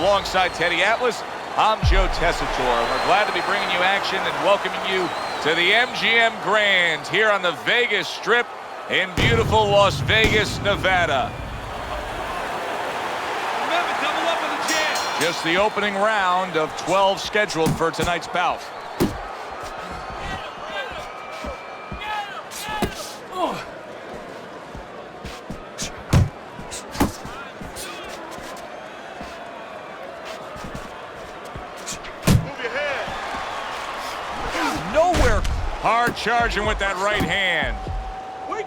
Alongside Teddy Atlas, I'm Joe Tessitore. We're glad to be bringing you action and welcoming you to the MGM Grand here on the Vegas Strip in beautiful Las Vegas, Nevada. Remember, double up in the jab. Just the opening round of 12 scheduled for tonight's bout. Nowhere. Hard charging with that right hand.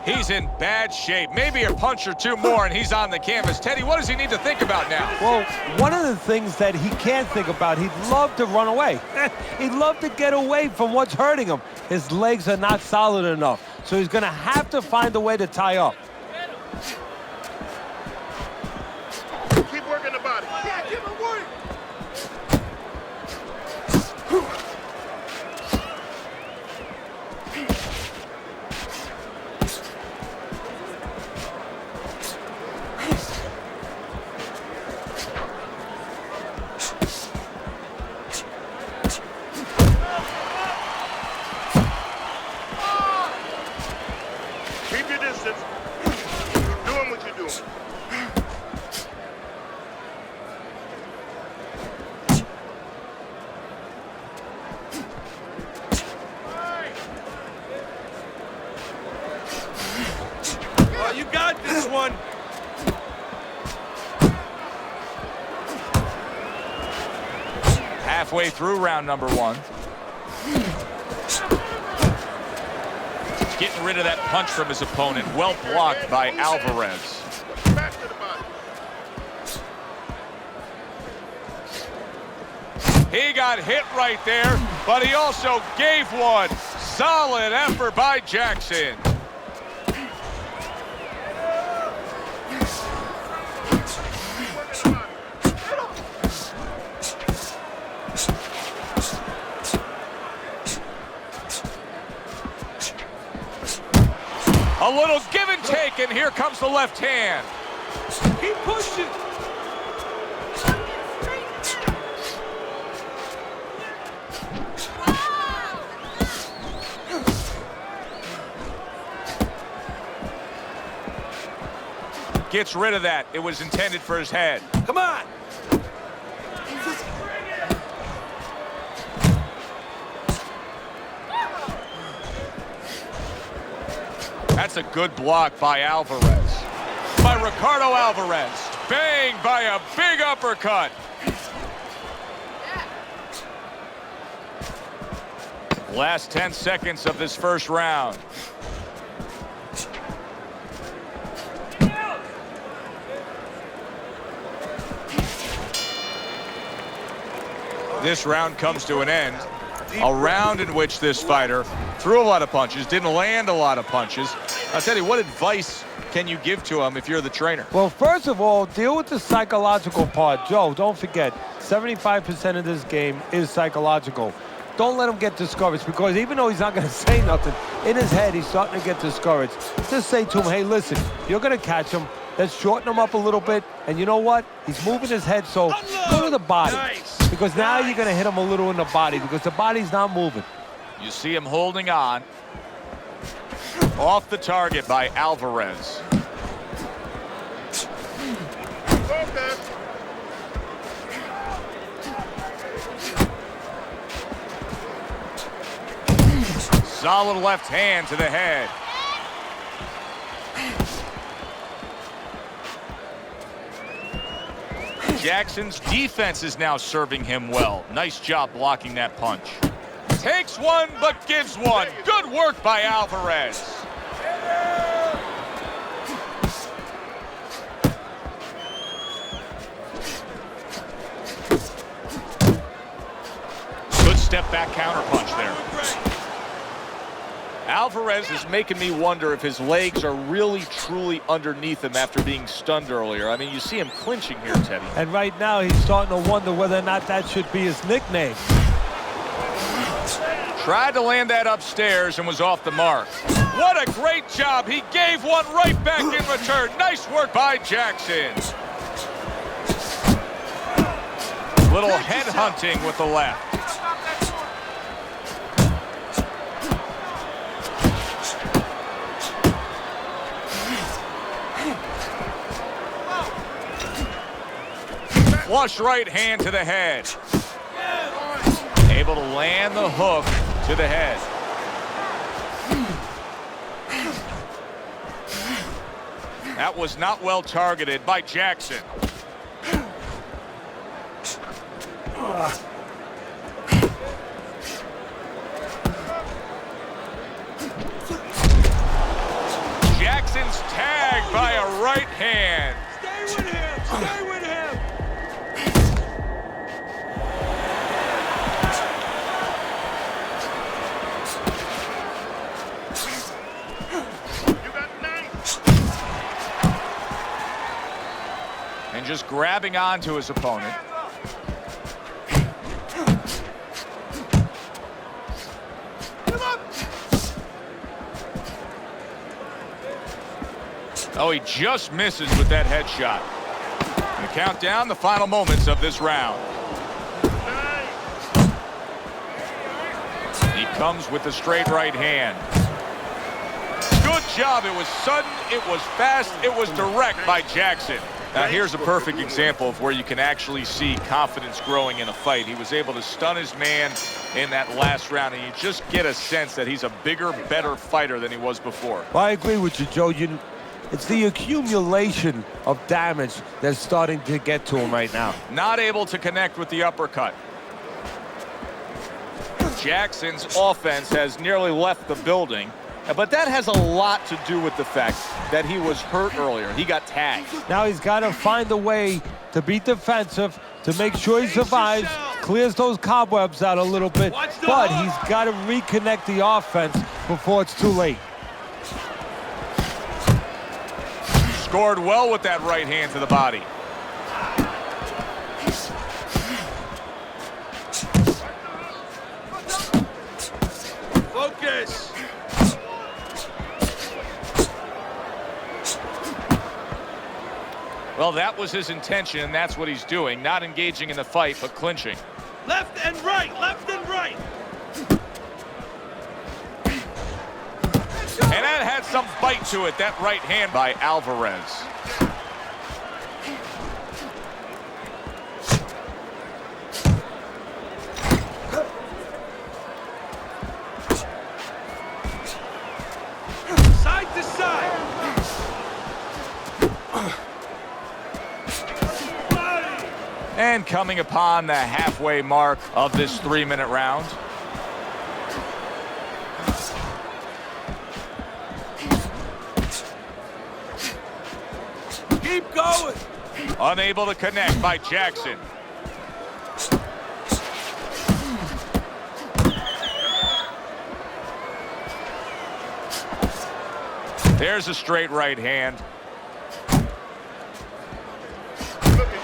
He's in bad shape. Maybe a punch or two more and he's on the canvas. Teddy, what does he need to think about now? Well, one of the things that he can't think about, he'd love to run away. He'd love to get away from what's hurting him. His legs are not solid enough, so he's going to have to find a way to tie up. Keep working the body. Yeah, keep it working. Keep your distance. Keep doing what you're doing. Oh, you got this one. Halfway through round number one. Getting rid of that punch from his opponent. Well blocked by Alvarez. Back to the body. He got hit right there, but he also gave one. Solid effort by Jackson. A little give and take, and here comes the left hand. Keep pushing. Gets rid of that. It was intended for his head. Come on. That's a good block by Alvarez. By Ricardo Alvarez. Bang by a big uppercut. Last 10 seconds of this first round. This round comes to an end. A round in which this fighter threw a lot of punches, didn't land a lot of punches. I'll tell you, what advice can you give to him if you're the trainer? Well, first of all, deal with the psychological part. Joe, don't forget, 75% of this game is psychological. Don't let him get discouraged, because even though he's not going to say nothing, in his head, he's starting to get discouraged. Just say to him, hey, listen, you're going to catch him. Let's shorten him up a little bit. And you know what? He's moving his head, so go to the body. Because now you're going to hit him a little in the body, because the body's not moving. You see him holding on. Off the target by Alvarez. Okay. Solid left hand to the head. Jackson's defense is now serving him well. Nice job blocking that punch. Takes one, but gives one. Good work by Alvarez. Good step back counter punch there. Alvarez is making me wonder if his legs are really, truly underneath him after being stunned earlier. I mean, you see him clinching here, Teddy. And right now, he's starting to wonder whether or not that should be his nickname. Tried to land that upstairs and was off the mark. What a great job. He gave one right back in return. Nice work by Jackson. Little head hunting with the left. Flush right hand to the head. Able to land the hook to the head. That was not well targeted by Jackson. Jackson's tagged by a right hand. Stay with him. Stay with him. You got 9. And just grabbing onto his opponent. Oh, he just misses with that headshot. And count down the final moments of this round. 9. He comes with the straight right hand. Good job. It was sudden, it was fast, it was direct by Jackson. Now here's a perfect example of where you can actually see confidence growing in a fight. He was able to stun his man in that last round, and you just get a sense that he's a bigger, better fighter than he was before. Well, I agree with you, Joe. It's the accumulation of damage that's starting to get to him right now. Not able to connect with the uppercut. Jackson's offense has nearly left the building, but that has a lot to do with the fact that he was hurt earlier. He got tagged. Now he's got to find a way to be defensive, to make sure he survives, clears those cobwebs out a little bit, but he's got to reconnect the offense before it's too late. Scored well with that right hand to the body. Focus. Well, that was his intention, and that's what he's doing. Not engaging in the fight, but clinching. Left and right. Left and right. And that had some bite to it, that right hand by Alvarez. Side to side. And coming upon the halfway mark of this 3-minute round. Keep going. Unable to connect by Jackson. There's a straight right hand. Look at you.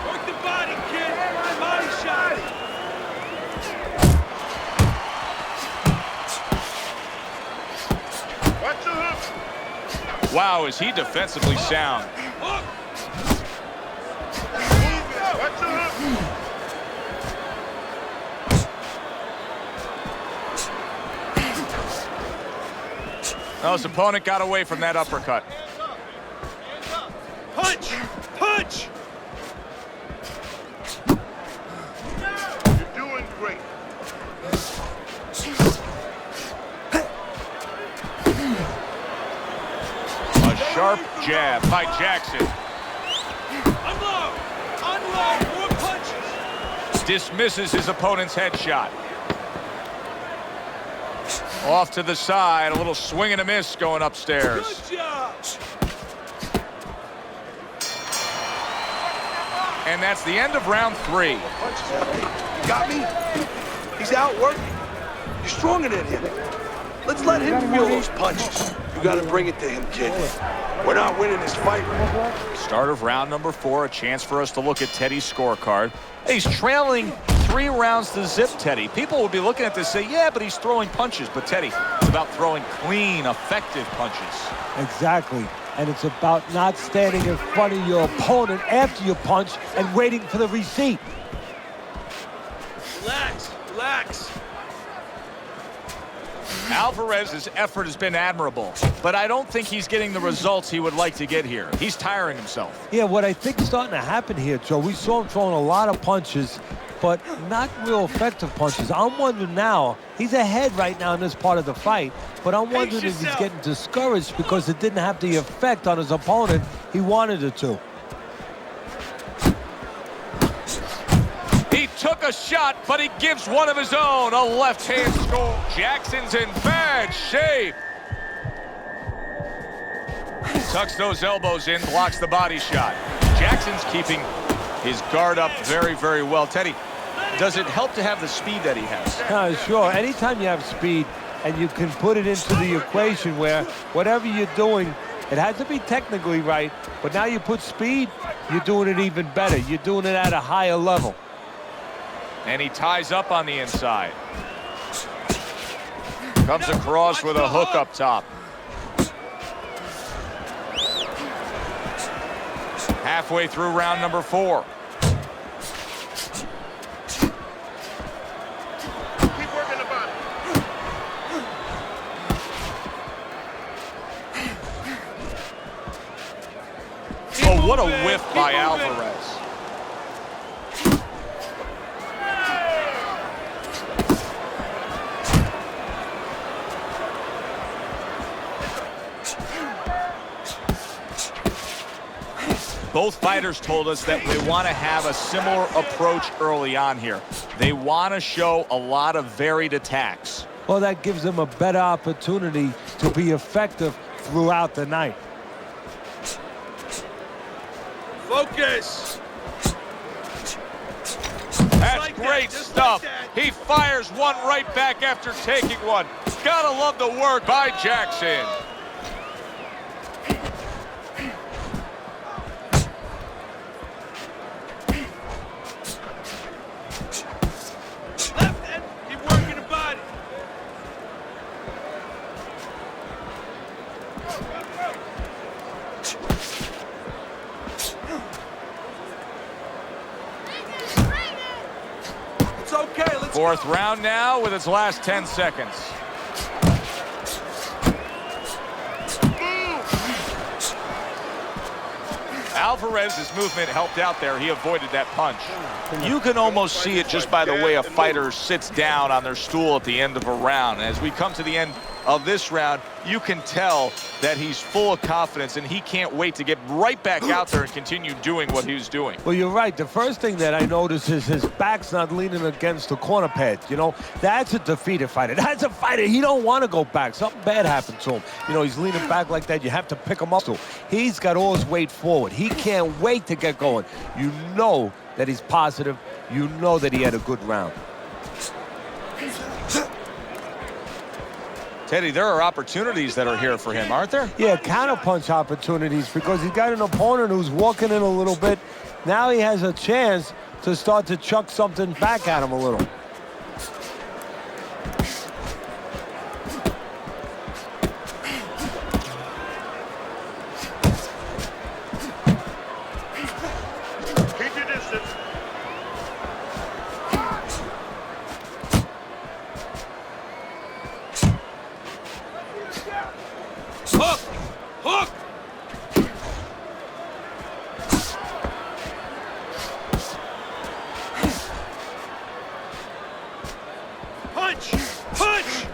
Work the body, kid. Body shot. Watch the hook. Wow, is he defensively sound. Hook. Move it. Watch the hook. No, his opponent got away from that uppercut. Punch. Punch. You're doing great. A sharp jab by Jackson. Unload. Unload. More punches. Dismisses his opponent's headshot. Off to the side, a little swing and a miss going upstairs. Good job. And that's the end of round 3. Got me? He's out working. You're stronger than him. Let's let him feel those punches. You gotta bring it to him, kid. We're not winning this fight. Start of round number 4, a chance for us to look at Teddy's scorecard. He's trailing 3 rounds to zip, Teddy. People would be looking at this and say, yeah, but he's throwing punches. But Teddy, it's about throwing clean, effective punches. Exactly. And it's about not standing in front of your opponent after you punch and waiting for the receipt. Relax, relax. Alvarez's effort has been admirable, but I don't think he's getting the results he would like to get here. He's tiring himself. Yeah, what I think is starting to happen here, Joe, we saw him throwing a lot of punches, but not real effective punches. I'm wondering now, he's ahead right now in this part of the fight, but I'm wondering if he's getting discouraged because it didn't have the effect on his opponent he wanted it to. He took a shot, but he gives one of his own. A left-hand score. Jackson's in bad shape. Tucks those elbows in, blocks the body shot. Jackson's keeping his guard up very, very well. Teddy, does it help to have the speed that he has? Sure. Anytime you have speed and you can put it into the equation where whatever you're doing, it has to be technically right, but now you put speed, you're doing it even better. You're doing it at a higher level. And he ties up on the inside. Comes across with a hook up top. Halfway through round number 4. Keep working the body. Oh, what a whiff by Alvarez. Both fighters told us that they want to have a similar approach early on here. They want to show a lot of varied attacks. Well, that gives them a better opportunity to be effective throughout the night. Focus. That's like great that, just stuff. like that. He fires one right back after taking one. Gotta love the work by Jackson. Left hand, keep working the body. It's okay, let's Fourth go. round now with its last 10 seconds. Alvarez's movement helped out there. He avoided that punch. You can almost see it just by the way a fighter sits down on their stool at the end of a round. As we come to the end of this round, you can tell that he's full of confidence and he can't wait to get right back out there and continue doing what he was doing. Well, you're right. The first thing that I notice is his back's not leaning against the corner pad. You know, that's a defeated fighter. That's a fighter. He don't want to go back. Something bad happened to him. You know, he's leaning back like that. You have to pick him up. So he's got all his weight forward. He can't wait to get going. You know that he's positive. You know that he had a good round. Teddy, there are opportunities that are here for him, aren't there? Yeah, counterpunch opportunities because he's got an opponent who's walking in a little bit. Now he has a chance to start to chuck something back at him a little. Keep your distance. Hook! Hook! Punch! Punch!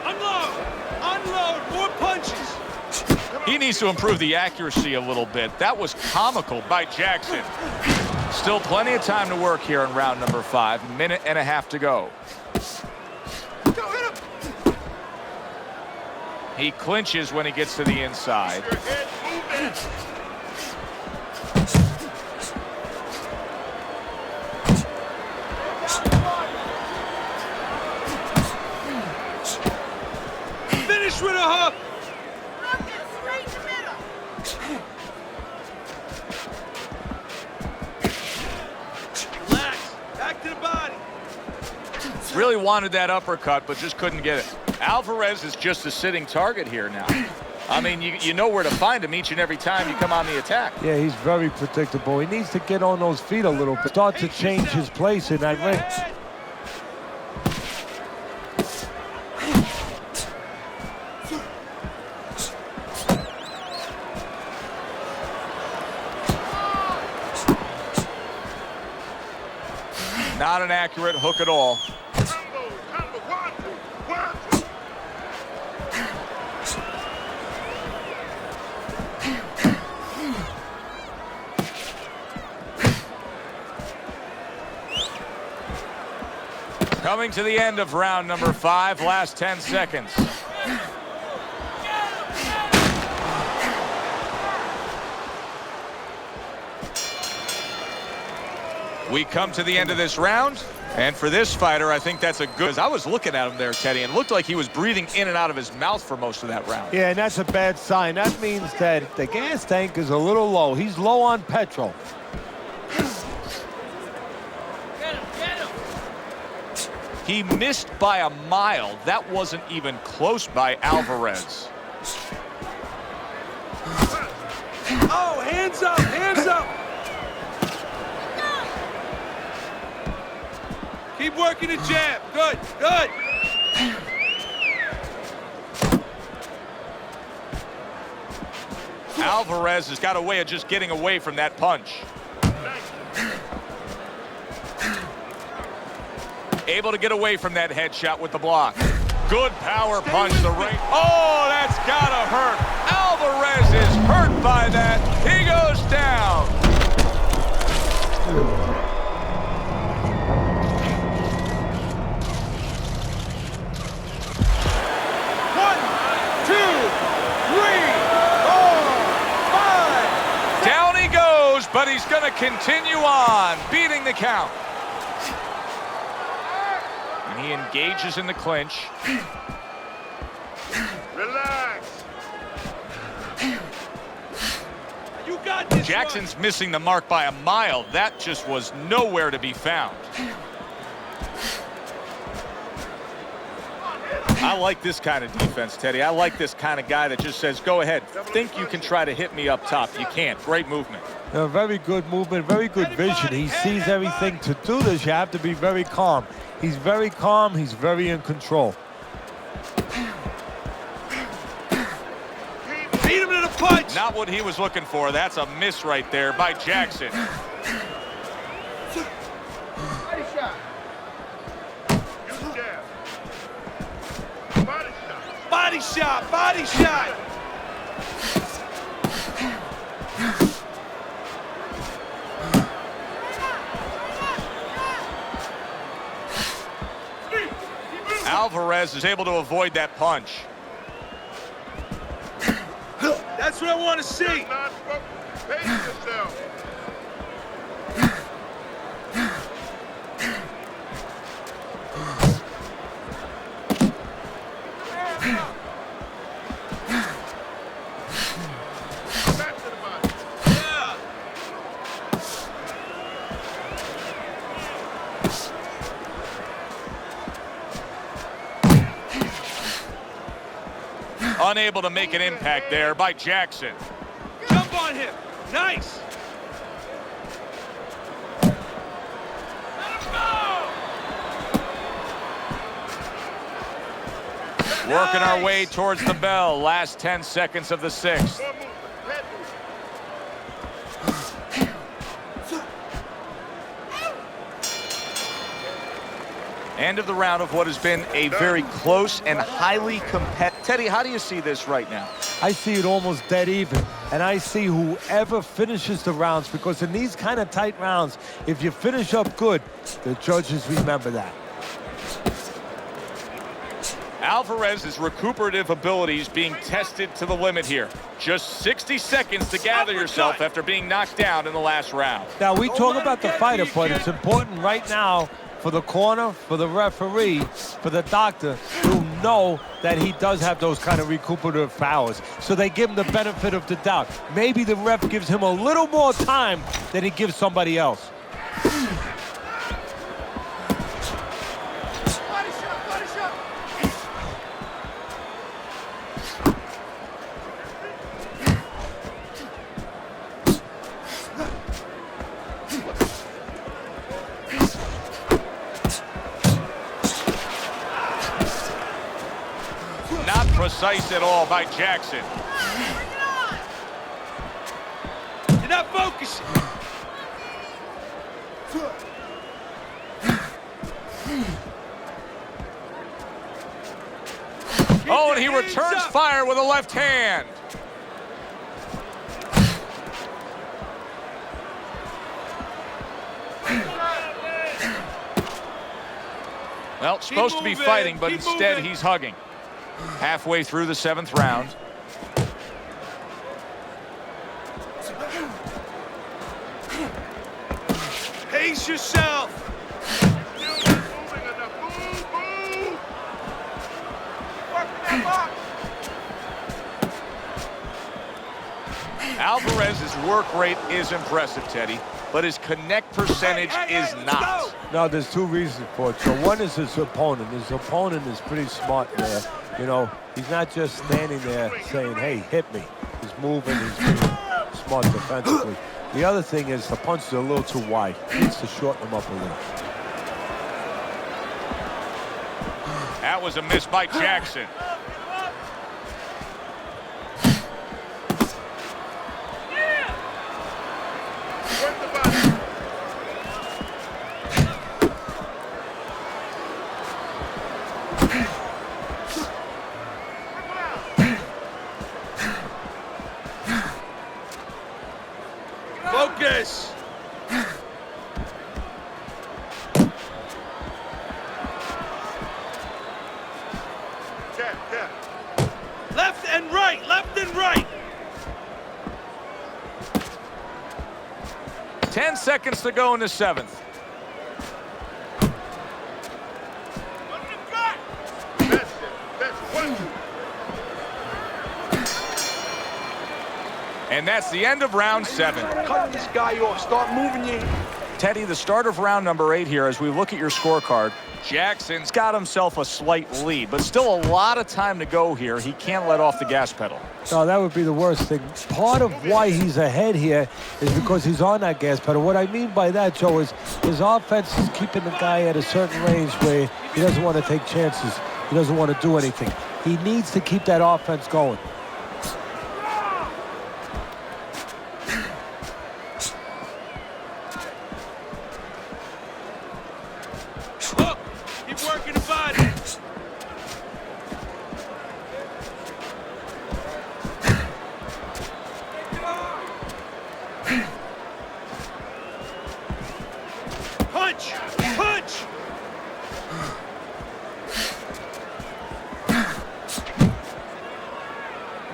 Unload! Unload! More punches! He needs to improve the accuracy a little bit. That was comical by Jackson. Still plenty of time to work here in round number 5. Minute and a half to go. Go hit him! He clinches when he gets to the inside. Your head moving. Finish with a hook! Relax. Really wanted that uppercut, but just couldn't get it. Alvarez is just a sitting target here now. I mean, you know where to find him each and every time you come on the attack. Yeah, he's very predictable. He needs to get on those feet a little bit. Start to change his place in that ring. Not an accurate hook at all. Coming to the end of round number 5, last 10 seconds. We come to the end of this round, and for this fighter, I think that's a good. I was looking at him there, Teddy, and it looked like he was breathing in and out of his mouth for most of that round. Yeah, and that's a bad sign. That means that the gas tank is a little low. He's low on petrol. He missed by a mile. That wasn't even close by Alvarez. Oh, hands up, hands up. Keep working the jab. Good, good. Alvarez has got a way of just getting away from that punch. Able to get away from that headshot with the block. Good power punch. The ring. Oh, that's gotta hurt. Alvarez is hurt by that. He goes down. One, two, three, 4, 5. Down he goes, but he's gonna continue on, beating the count. He engages in the clinch. Relax. You got this. Jackson's missing the mark by a mile. That just was nowhere to be found. I like this kind of defense, Teddy. I like this kind of guy that just says, go ahead. Think you can try to hit me up top. You can't. Great movement. Very good movement, very good vision. He sees everything. To do this, you have to be very calm. He's very calm. He's very in control. Beat him to the punch. Not what he was looking for. That's a miss right there by Jackson. Body shot. Use the jab. Body shot. Body shot, body shot. Alvarez is able to avoid that punch. That's what I want to see. Pace yourself. Back to the body. Yeah. Unable to make an impact there by Jackson. Jump on him. Nice. Let him go. Working our way towards the bell. Last 10 seconds of the 6th. More movement. Head movement. End of the round of what has been a very close and highly competitive. Teddy, how do you see this right now? I see it almost dead even. And I see whoever finishes the rounds, because in these kind of tight rounds, if you finish up good, the judges remember that. Alvarez's recuperative abilities being tested to the limit here. Just 60 seconds to gather yourself after being knocked down in the last round. Now, we talk about the fighter, but it's important right now for the corner, for the referee, for the doctor to know that he does have those kind of recuperative powers. So they give him the benefit of the doubt. Maybe the ref gives him a little more time than he gives somebody else. Not precise at all by Jackson. You're not focusing. Oh, and he returns fire with a left hand. Well, supposed to be fighting, but instead he's hugging. Halfway through the 7th round. Pace yourself. Alvarez's work rate is impressive, Teddy, but his connect percentage is not. No, there's two reasons for it. So one is his opponent. His opponent is pretty smart there. You know, he's not just standing there saying, hey, hit me. He's moving, he's being smart defensively. The other thing is the punches are a little too wide. He needs to shorten them up a little. That was a miss by Jackson. Focus. Left and right, left and right. 10 seconds to go in the 7th. And that's the end of round 7. Cut this guy off. Start moving you. Teddy, the start of round number 8 here, as we look at your scorecard, Jackson's got himself a slight lead, but still a lot of time to go here. He can't let off the gas pedal. No, that would be the worst thing. Part of why he's ahead here is because he's on that gas pedal. What I mean by that, Joe, is his offense is keeping the guy at a certain range where he doesn't want to take chances. He doesn't want to do anything. He needs to keep that offense going. Keep working the body. Punch! Punch!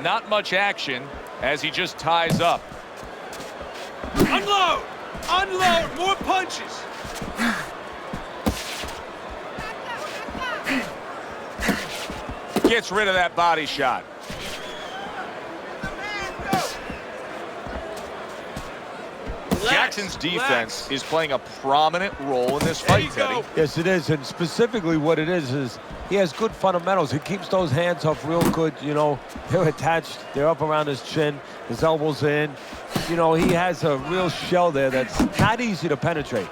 Not much action as he just ties up. Unload! Unload! More punches! Gets rid of that body shot. Jackson's defense is playing a prominent role in this fight, Teddy. Yes, it is, and specifically what it is he has good fundamentals. He keeps those hands up real good, you know. They're attached, they're up around his chin, his elbows in. You know, he has a real shell there that's not easy to penetrate.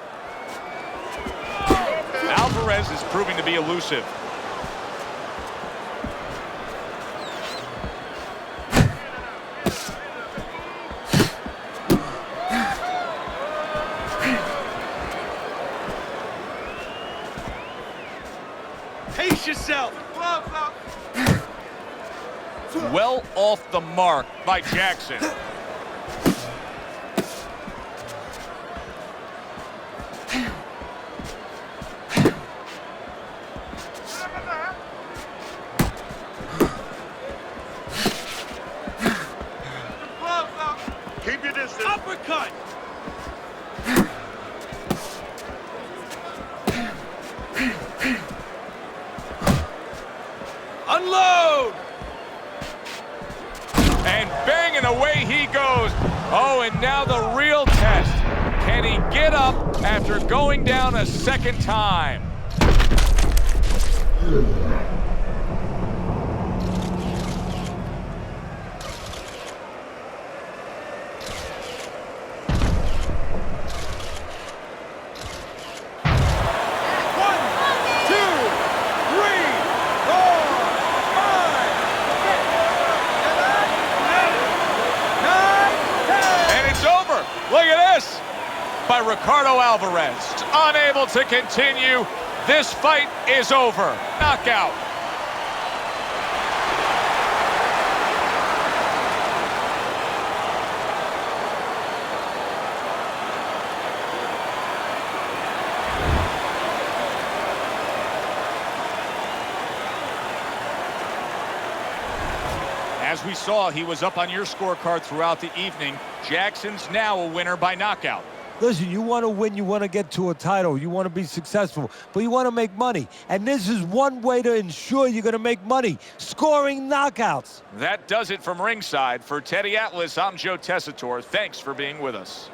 Alvarez is proving to be elusive. Pace yourself! Well off the mark by Jackson. Keep your distance. Uppercut! Unload! And banging away he goes. Oh, and now the real test. Can he get up after going down a second time? Ricardo Alvarez. Unable to continue. This fight is over. Knockout. As we saw, he was up on your scorecard throughout the evening. Jackson's now a winner by knockout. Listen, you want to win, you want to get to a title, you want to be successful, but you want to make money. And this is one way to ensure you're going to make money, scoring knockouts. That does it from ringside. For Teddy Atlas, I'm Joe Tessitore. Thanks for being with us.